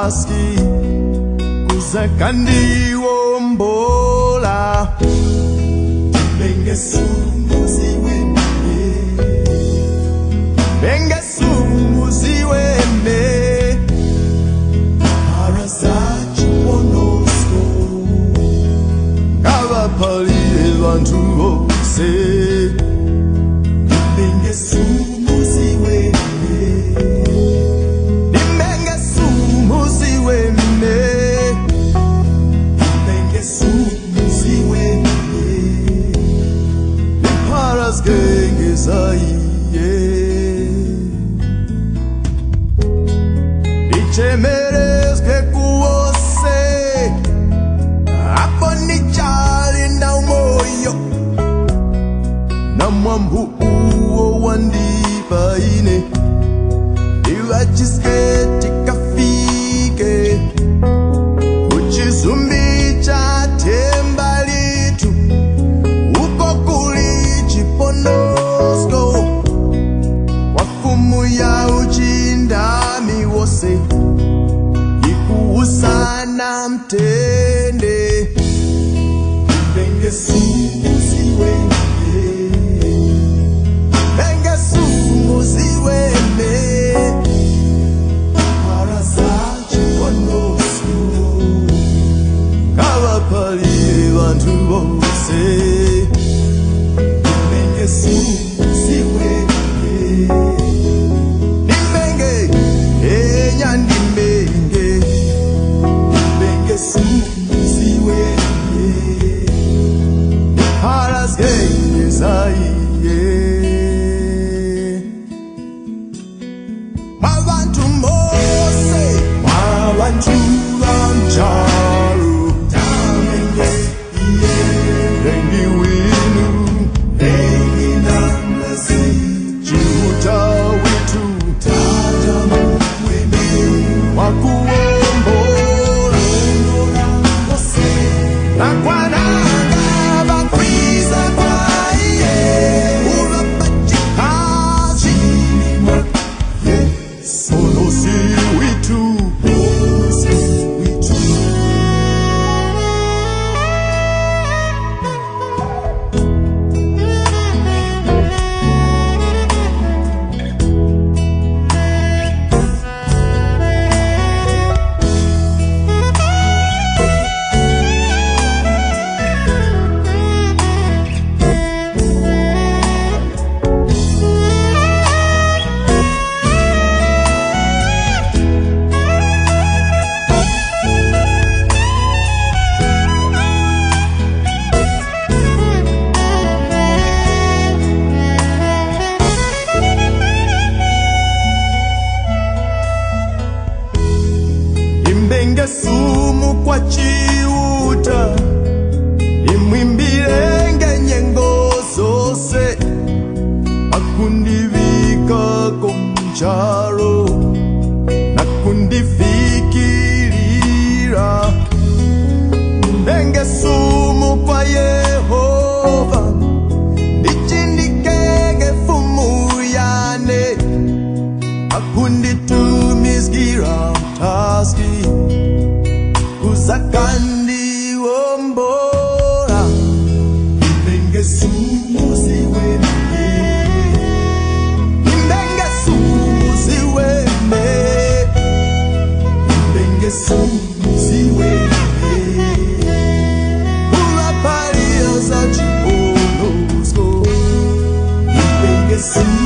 taski kusakandiwombola bengesumuzi wembe bengesumuzi wembe arasachi wonosko kabapaliye bantu bose bengesumuzi wembe bengesumuzi wembe bengesumuzi wembe paras gengezaye ichemerezke kuose aponichali na umoyo na mwambu uo wandipaine iwachisketi kafike uchizumbi cha tembalitu uko kulichiponosko wafumu ya uchindami wose ikuusana mtende bengesumuzi wembe bengesumuzi wembe parasachi wonosu kabapaliye bantu bose bengesumuzi wembe dimbenge enyandimbenge bengesumuzi wembe paras gengezaye mabantu mose mabantu banjalo tamenge rengi winu rengi namasi chihuta witu tata mweme wakuombola nakwana sumu kwa chiuta imwimbirenge nyengo zose akundivika kumcharo nakundifikirira mbenge sumu kwa Yehova ndichindikenge fumu yane akunditumizgira taski kusakandiwombola bengesumuzi wembe bengesumuzi wembe bengesumuzi wembe ulapalia za chiponosko bengesumuzi